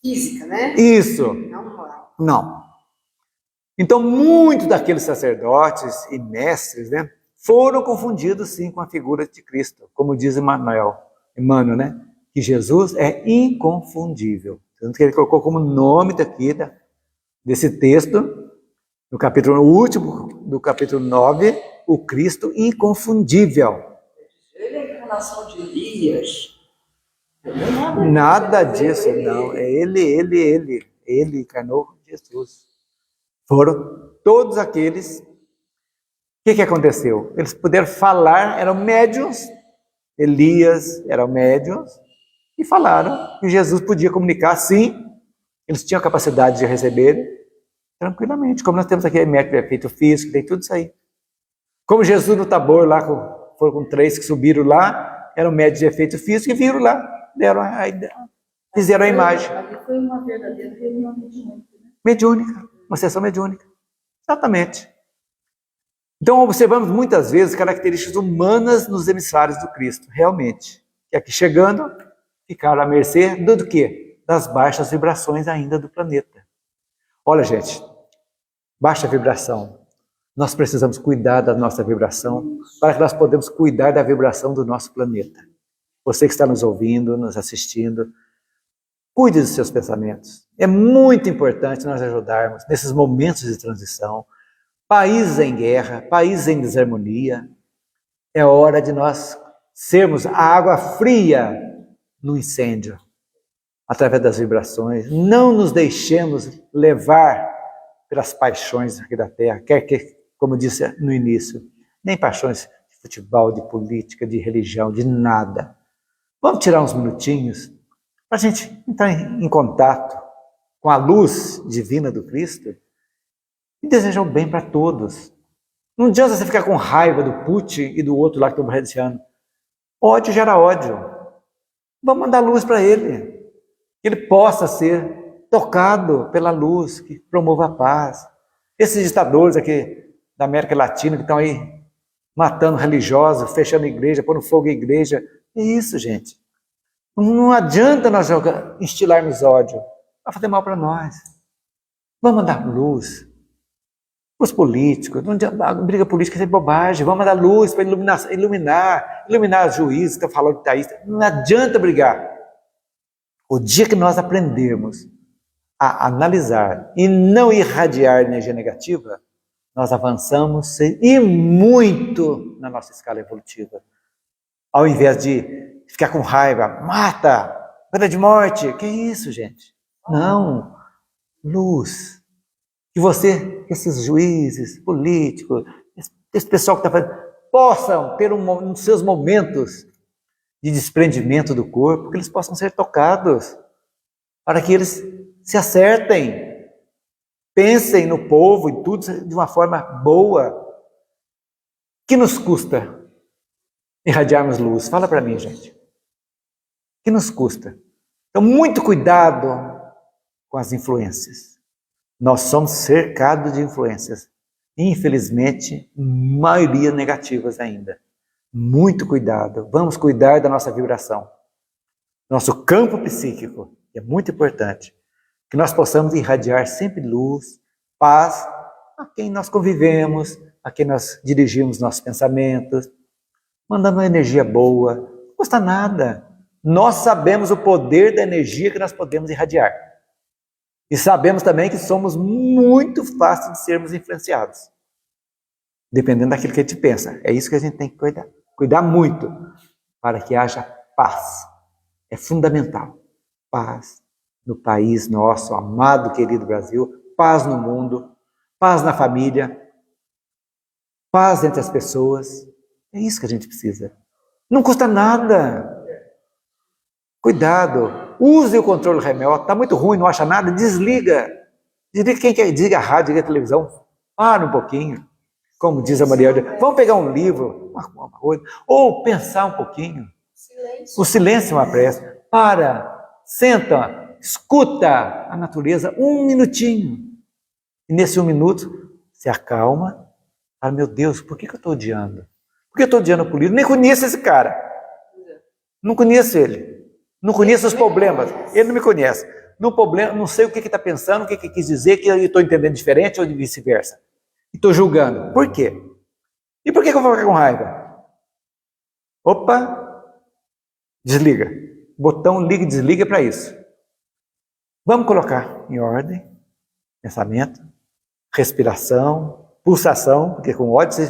S2: física, né?
S1: Isso.
S2: Não moral.
S1: Não. Então, muitos daqueles sacerdotes e mestres, né, foram confundidos, sim, com a figura de Cristo. Como diz Emmanuel, né? Que Jesus é inconfundível. Tanto que ele colocou como nome desse texto, no capítulo último, do capítulo 9, o Cristo inconfundível.
S5: Ele é a encarnação de Elias.
S1: Nada disso, não. É ele encarnou Jesus. Foram todos aqueles. O que aconteceu? Eles puderam falar, eram médiuns, Elias eram médiuns, e falaram que Jesus podia comunicar, sim, eles tinham a capacidade de receber tranquilamente, como nós temos aqui médico de efeito físico, tem tudo isso aí. Como Jesus no Tabor, lá foram com 3 que subiram lá, eram médicos de efeito físico e viram lá, fizeram a imagem.
S3: Ali foi uma verdadeira reunião mediúnica.
S1: Mediúnica, uma sessão mediúnica. Exatamente. Então observamos muitas vezes características humanas nos emissários do Cristo, realmente. Que aqui chegando, ficaram à mercê do quê? Das baixas vibrações ainda do planeta. Olha, gente, baixa vibração. Nós precisamos cuidar da nossa vibração para que nós podemos cuidar da vibração do nosso planeta. Você que está nos ouvindo, nos assistindo, cuide dos seus pensamentos. É muito importante nós ajudarmos nesses momentos de transição. Países em guerra, países em desarmonia. É hora de nós sermos a água fria no incêndio, através das vibrações. Não nos deixemos levar pelas paixões aqui da Terra, quer que, como disse no início, nem paixões de futebol, de política, de religião, de nada. Vamos tirar uns minutinhos para a gente entrar em contato com a luz divina do Cristo e desejar o bem para todos. Não adianta você ficar com raiva do Putin e do outro lá que estão morrendo esse ano. Ódio gera ódio. Vamos mandar luz para ele. Que ele possa ser tocado pela luz, que promova a paz. Esses ditadores aqui da América Latina que estão aí matando religiosos, fechando igreja, pondo fogo em igreja. É isso, gente. Não adianta nós instilarmos ódio. Vai fazer mal para nós. Vamos mandar luz. Os políticos, a briga política é bobagem. Vamos mandar luz para iluminar os juízes que estão falando que está isso. Não adianta brigar. O dia que nós aprendermos a analisar e não irradiar energia negativa, nós avançamos e muito na nossa escala evolutiva. Ao invés de ficar com raiva, mata, pena de morte, que isso, gente? Não, luz. Que esses juízes, políticos, esse pessoal que está fazendo, possam ter nos seus momentos de desprendimento do corpo, que eles possam ser tocados, para que eles se acertem, pensem no povo e tudo de uma forma boa. Que nos custa irradiarmos luz? Fala para mim, gente. Que nos custa? Então, muito cuidado com as influências. Nós somos cercados de influências, infelizmente, maioria negativas ainda. Muito cuidado, vamos cuidar da nossa vibração. Nosso campo psíquico, que é muito importante. Que nós possamos irradiar sempre luz, paz, a quem nós convivemos, a quem nós dirigimos nossos pensamentos, mandando uma energia boa, não custa nada. Nós sabemos o poder da energia que nós podemos irradiar. E sabemos também que somos muito fáceis de sermos influenciados. Dependendo daquilo que a gente pensa. É isso que a gente tem que cuidar. Cuidar muito para que haja paz. É fundamental. Paz no país nosso, amado, querido Brasil. Paz no mundo. Paz na família. Paz entre as pessoas. É isso que a gente precisa. Não custa nada. Cuidado. Use o controle remoto. Está muito ruim, não acha nada? Desliga. Desliga quem quer. Desliga a rádio, desliga a televisão. Para um pouquinho. Como diz a Maria, vamos pegar um livro, uma coisa, ou pensar um pouquinho.
S2: Silêncio.
S1: O silêncio é uma prece. Para, senta, escuta a natureza um minutinho. E nesse 1 minuto, se acalma. Fala, meu Deus, por que eu estou odiando? Por que eu estou odiando o político? Nem conheço esse cara. Não conheço ele. Não conheço os problemas. Ele não me conhece. Não sei o que está pensando, o que quis dizer, que eu estou entendendo diferente ou vice-versa. E estou julgando. Por quê? E por que eu vou ficar com raiva? Opa! Desliga. Botão liga e desliga para isso. Vamos colocar em ordem pensamento, respiração, pulsação, porque com ódio,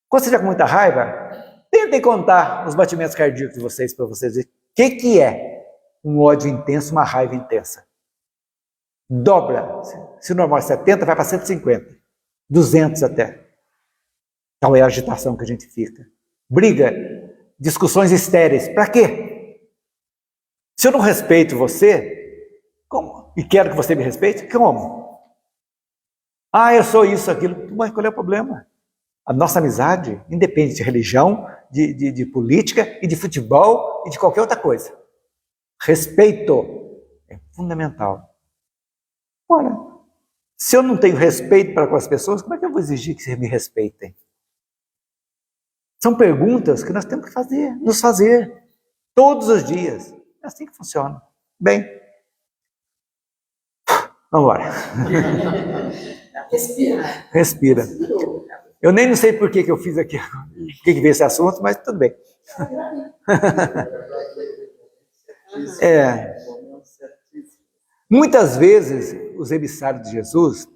S1: quando você está com muita raiva, tentem contar os batimentos cardíacos de vocês para vocês verem o que é um ódio intenso, uma raiva intensa. dobra. Se o normal é 70, vai para 150, 200 até. Tal é a agitação que a gente fica. Briga, discussões estéreis. Para quê? Se eu não respeito você, como? E quero que você me respeite, como? Ah, eu sou isso, aquilo. Mas qual é o problema? A nossa amizade independe de religião, de política e de futebol e de qualquer outra coisa. Respeito é fundamental. Ora, se eu não tenho respeito para com as pessoas, como é que eu vou exigir que vocês me respeitem? São perguntas que nós temos que fazer, nos fazer todos os dias. É assim que funciona. Bem, vamos embora. Respira. Eu nem não sei por que eu fiz aqui, por que veio esse assunto, mas tudo bem. Muitas vezes, os emissários de Jesus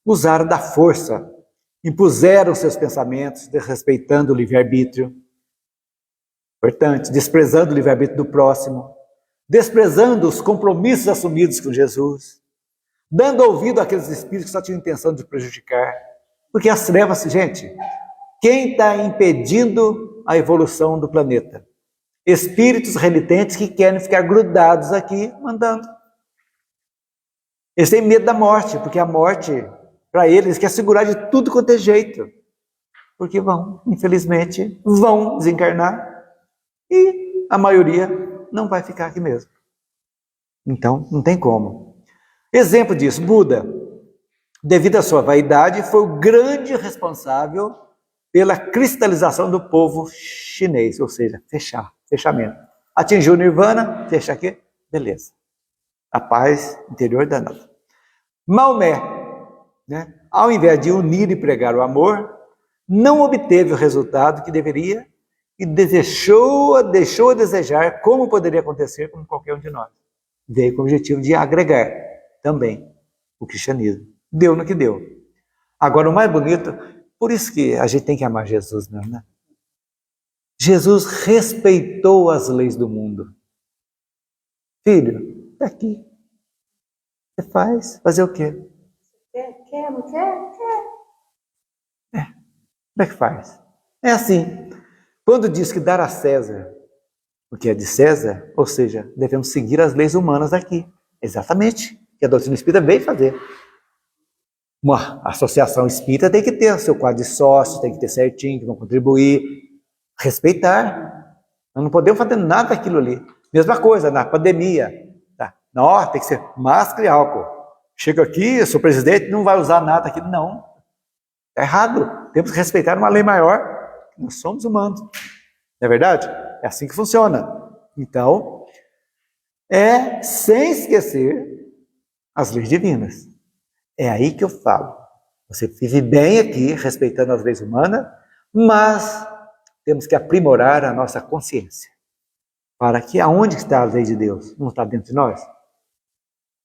S1: usaram da força, impuseram seus pensamentos, desrespeitando o livre-arbítrio, importante, desprezando o livre-arbítrio do próximo, desprezando os compromissos assumidos com Jesus, dando ouvido àqueles espíritos que só tinham intenção de prejudicar. Porque as trevas, gente, quem está impedindo a evolução do planeta? Espíritos renitentes que querem ficar grudados aqui, mandando. Eles têm medo da morte, porque a morte, para eles, quer segurar de tudo quanto é jeito. Porque infelizmente, vão desencarnar e a maioria não vai ficar aqui mesmo. Então, não tem como. Exemplo disso, Buda, devido à sua vaidade, foi o grande responsável pela cristalização do povo chinês, ou seja, fechamento. Atingiu o nirvana, fecha aqui, beleza. A paz interior danada. Maomé, ao invés de unir e pregar o amor, não obteve o resultado que deveria e deixou a desejar como poderia acontecer com qualquer um de nós. Veio com o objetivo de agregar também o cristianismo. Deu no que deu. Agora, o mais bonito, por isso que a gente tem que amar Jesus mesmo, né? Jesus respeitou as leis do mundo. Filho, está aqui. Você fazer o quê?
S2: Quer, não quer?
S1: Como é que faz? É assim, quando diz que dar a César o que é de César, ou seja, devemos seguir as leis humanas aqui. Exatamente, que a doutrina espírita veio fazer. Uma associação espírita tem que ter o seu quadro de sócios, tem que ter certinho, que vão contribuir, respeitar. Nós não podemos fazer nada daquilo ali. Mesma coisa, na pandemia. Tá? Não, tem que ser máscara e álcool. Chego aqui, eu sou presidente, não vai usar nada aqui. Não, está errado. Temos que respeitar uma lei maior. Nós somos humanos. Não é verdade? É assim que funciona. Então, sem esquecer as leis divinas. É aí que eu falo. Você vive bem aqui, respeitando as leis humanas, mas temos que aprimorar a nossa consciência. Para que aonde está a lei de Deus? Não está dentro de nós?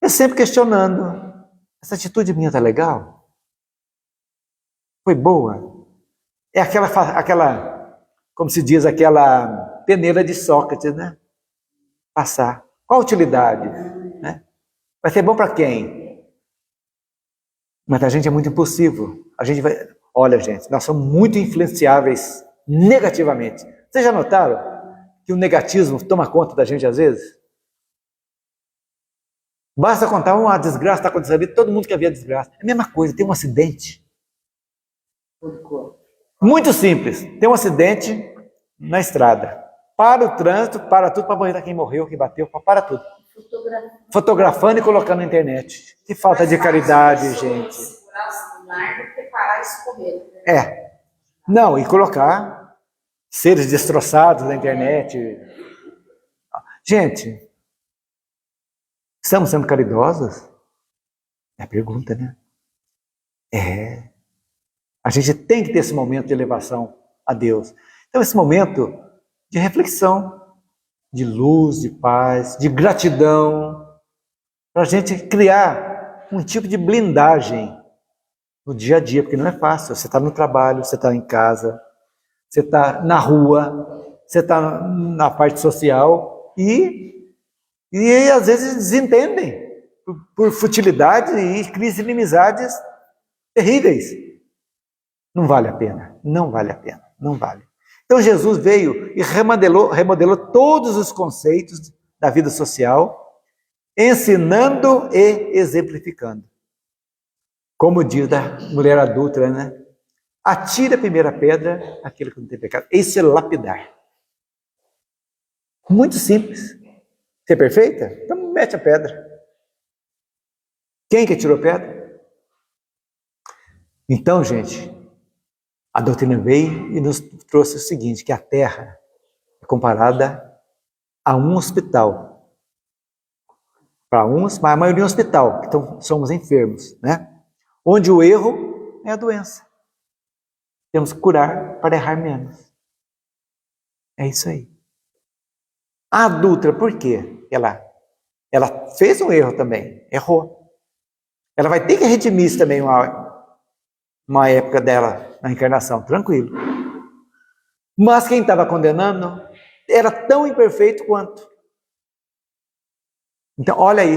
S1: Eu sempre questionando. Essa atitude minha está legal? Foi boa? É aquela, como se diz, aquela peneira de Sócrates, né? Passar. Qual a utilidade? Né? Vai ser bom para quem? Mas a gente é muito impulsivo. Olha, gente, nós somos muito influenciáveis negativamente. Vocês já notaram que o negativismo toma conta da gente às vezes? Basta contar uma desgraça está acontecendo ali, todo mundo quer ver a desgraça. É a mesma coisa, tem um acidente. Muito simples. Tem um acidente na estrada. Para o trânsito, para tudo, para morrer quem morreu, quem bateu, para tudo. Fotografando e colocando na internet. Que falta de caridade, gente.
S2: Segurar o celular e preparar e escorrer.
S1: Não, e colocar seres destroçados na internet. Gente, estamos sendo caridosos? É a pergunta, né? A gente tem que ter esse momento de elevação a Deus. Então, esse momento de reflexão, de luz, de paz, de gratidão, para a gente criar um tipo de blindagem no dia a dia, porque não é fácil. Você está no trabalho, você está em casa, você está na rua, você está na parte social e às vezes desentendem, por futilidade e crise de inimizades terríveis. Não vale a pena, não vale a pena, não vale. Então Jesus veio e remodelou todos os conceitos da vida social, ensinando e exemplificando. Como diz da mulher adúltera, né? Atire a primeira pedra aquele que não tem pecado. Isso é lapidar. Muito simples. Você é perfeita? Então mete a pedra. Quem que tirou pedra? Então, gente, a doutrina veio e nos trouxe o seguinte, que a Terra é comparada a um hospital. Para uns, mas a maioria é um hospital, então somos enfermos, né? Onde o erro é a doença. Temos que curar para errar menos. É isso aí. A adúltera, por quê? Ela fez um erro também, errou. Ela vai ter que redimir isso também uma época dela na encarnação, tranquilo. Mas quem estava condenando era tão imperfeito quanto. Então, olha aí.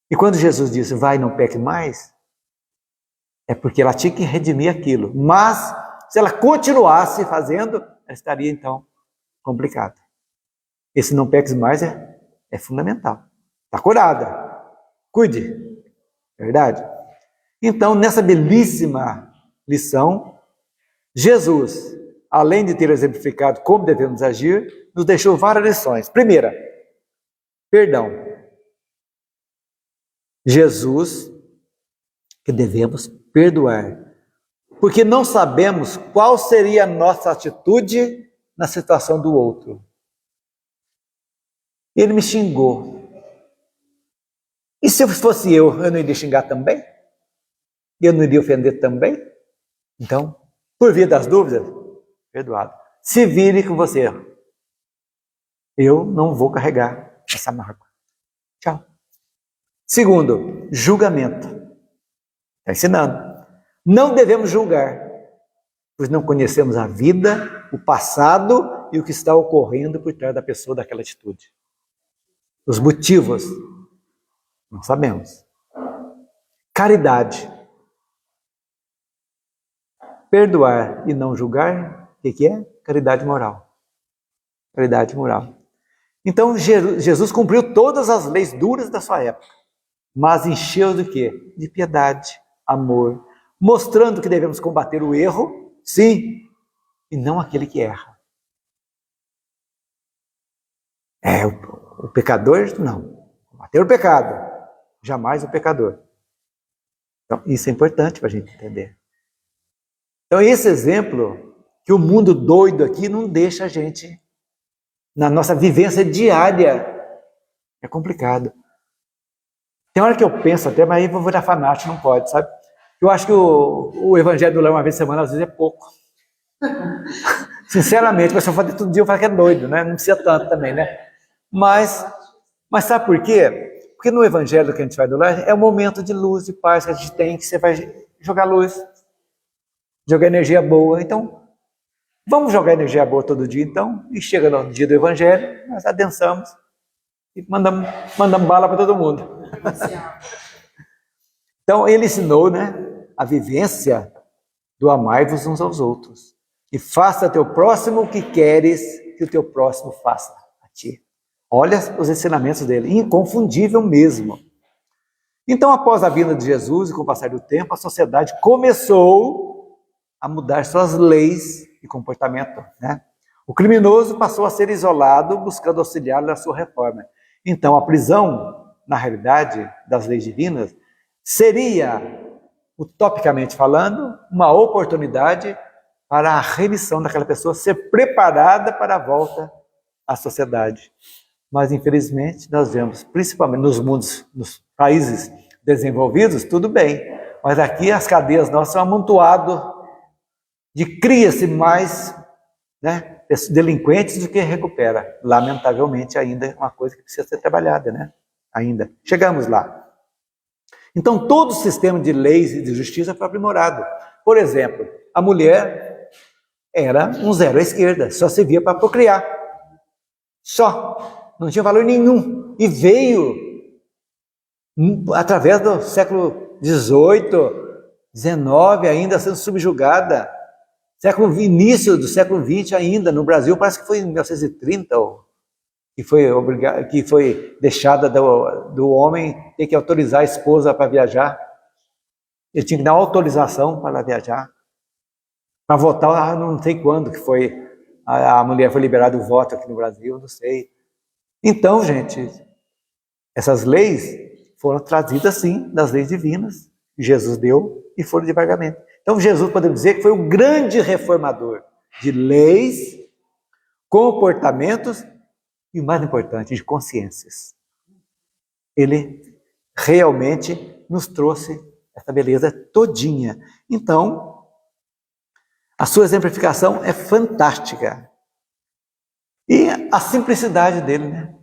S1: E quando Jesus disse, vai, não peque mais, é porque ela tinha que redimir aquilo. Mas, se ela continuasse fazendo, ela estaria, então, complicada. Esse não peques mais é fundamental. Está curada. Cuide. Verdade? Então, nessa belíssima lição, Jesus, além de ter exemplificado como devemos agir, nos deixou várias lições. Primeira, perdão. Jesus, que devemos perdoar, porque não sabemos qual seria a nossa atitude na situação do outro. Ele me xingou. E se fosse eu não iria xingar também? Eu não iria ofender também? Então, por via das dúvidas, perdoado. Se vire com você. Eu não vou carregar essa mágoa. Tchau. Segundo, julgamento. Está ensinando. Não devemos julgar, pois não conhecemos a vida, o passado e o que está ocorrendo por trás da pessoa daquela atitude. Os motivos, não sabemos. Caridade. Perdoar e não julgar, o que é? Caridade moral. Caridade moral. Então, Jesus cumpriu todas as leis duras da sua época, mas encheu do quê? De piedade, amor, mostrando que devemos combater o erro, sim, e não aquele que erra. O pecador, não. Combater o pecado, jamais o pecador. Então, isso é importante para a gente entender. Então, esse exemplo, que o mundo doido aqui não deixa a gente, na nossa vivência diária, é complicado. Tem hora que eu penso até, mas aí vou virar fanático, não pode, sabe? Eu acho que o evangelho do lar uma vez por semana, às vezes, é pouco. Sinceramente, mas se eu fazer todo dia, eu falo que é doido, né? Não precisa tanto também, né? Mas sabe por quê? Porque no evangelho que a gente vai do lar, é um momento de luz, de paz que a gente tem, que você vai jogar luz, jogar energia boa. Então, vamos jogar energia boa todo dia, então, e chega no dia do evangelho, nós adensamos e mandamos bala para todo mundo. Então, ele ensinou, né, a vivência do amai-vos uns aos outros. E faça a teu próximo o que queres que o teu próximo faça a ti. Olha os ensinamentos dele, inconfundível mesmo. Então, após a vinda de Jesus e com o passar do tempo, a sociedade começou a mudar suas leis e comportamento, né? O criminoso passou a ser isolado, buscando auxiliar na sua reforma. Então, a prisão, na realidade, das leis divinas, seria, utopicamente falando, uma oportunidade para a remissão daquela pessoa ser preparada para a volta à sociedade. Mas, infelizmente, nós vemos, principalmente nos países desenvolvidos, tudo bem. Mas aqui as cadeias nossas são amontoadas de cria-se mais, né, delinquentes do que recupera. Lamentavelmente, ainda é uma coisa que precisa ser trabalhada, né? Ainda. Chegamos lá. Então, todo o sistema de leis e de justiça foi aprimorado. Por exemplo, a mulher era um zero à esquerda, só servia para procriar. Só. Não tinha valor nenhum. E veio através do século XVIII, XIX ainda sendo subjugada, início do século XX ainda, no Brasil, parece que foi em 1930, que foi deixada do homem ter que autorizar a esposa para viajar. Ele tinha que dar autorização para viajar. Para votar, não sei quando que foi, a mulher foi liberada do voto aqui no Brasil, não sei. Então, gente, essas leis foram trazidas, sim, das leis divinas, que Jesus deu e foram devagarmente. Então, Jesus, podemos dizer que foi o grande reformador de leis, comportamentos e, o mais importante, de consciências. Ele realmente nos trouxe essa beleza todinha. Então, a sua exemplificação é fantástica. E a simplicidade dele, né?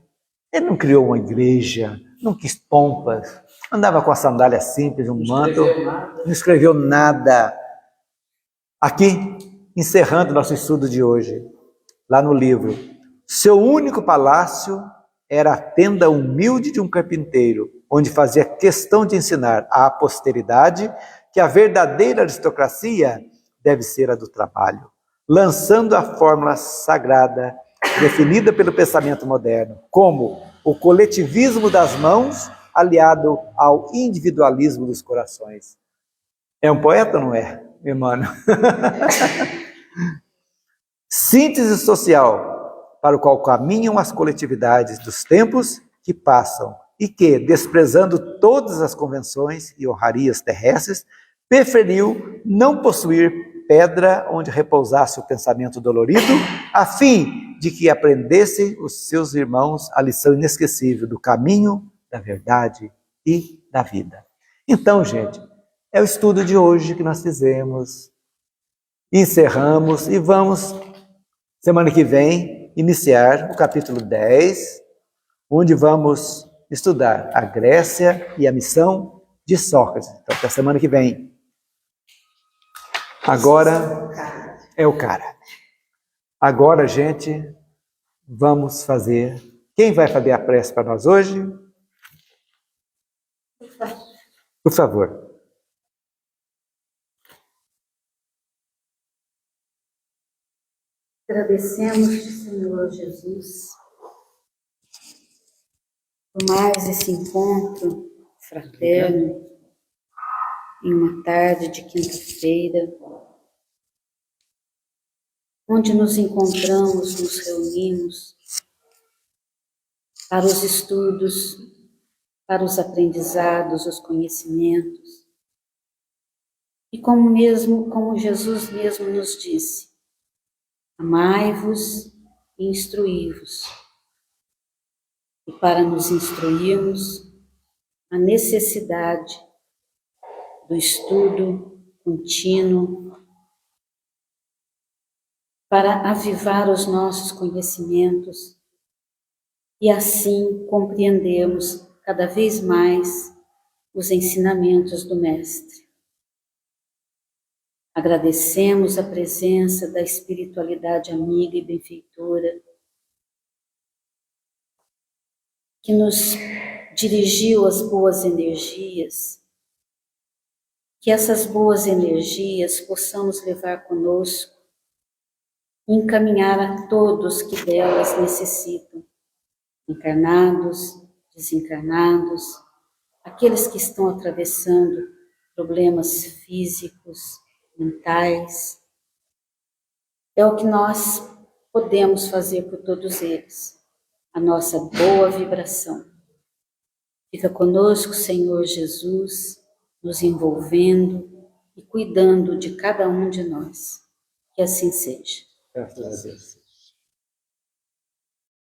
S1: Ele não criou uma igreja, não quis pompas, andava com a sandália simples, um manto, não escreveu nada. Aqui, encerrando nosso estudo de hoje, lá no livro, seu único palácio era a tenda humilde de um carpinteiro, onde fazia questão de ensinar à posteridade que a verdadeira aristocracia deve ser a do trabalho, lançando a fórmula sagrada definida pelo pensamento moderno como o coletivismo das mãos aliado ao individualismo dos corações. É um poeta ou não é, meu irmão? Síntese social para o qual caminham as coletividades dos tempos que passam e que, desprezando todas as convenções e honrarias terrestres, preferiu não possuir pedra onde repousasse o pensamento dolorido, a fim de que aprendessem os seus irmãos a lição inesquecível do caminho, da verdade e da vida. Então, gente, é o estudo de hoje que nós fizemos, encerramos e vamos, semana que vem, iniciar o capítulo 10, onde vamos estudar a Grécia e a missão de Sócrates. Então, até semana que vem. Agora é o cara. Agora, gente, vamos fazer. Quem vai fazer a prece para nós hoje? Por favor.
S3: Agradecemos, Senhor Jesus, por mais esse encontro fraterno em uma tarde de quinta-feira, onde nos encontramos, nos reunimos para os estudos, para os aprendizados, os conhecimentos. E como Jesus mesmo nos disse, amai-vos e instruí-vos. E para nos instruirmos, a necessidade do estudo contínuo, para avivar os nossos conhecimentos e assim compreendermos cada vez mais os ensinamentos do Mestre. Agradecemos a presença da espiritualidade amiga e benfeitora, que nos dirigiu as boas energias, que essas boas energias possamos levar conosco e encaminhar a todos que delas necessitam, encarnados, desencarnados, aqueles que estão atravessando problemas físicos, mentais. É o que nós podemos fazer por todos eles, a nossa boa vibração. Fica conosco, Senhor Jesus, nos envolvendo e cuidando de cada um de nós. Que assim seja.
S1: Graças a Deus.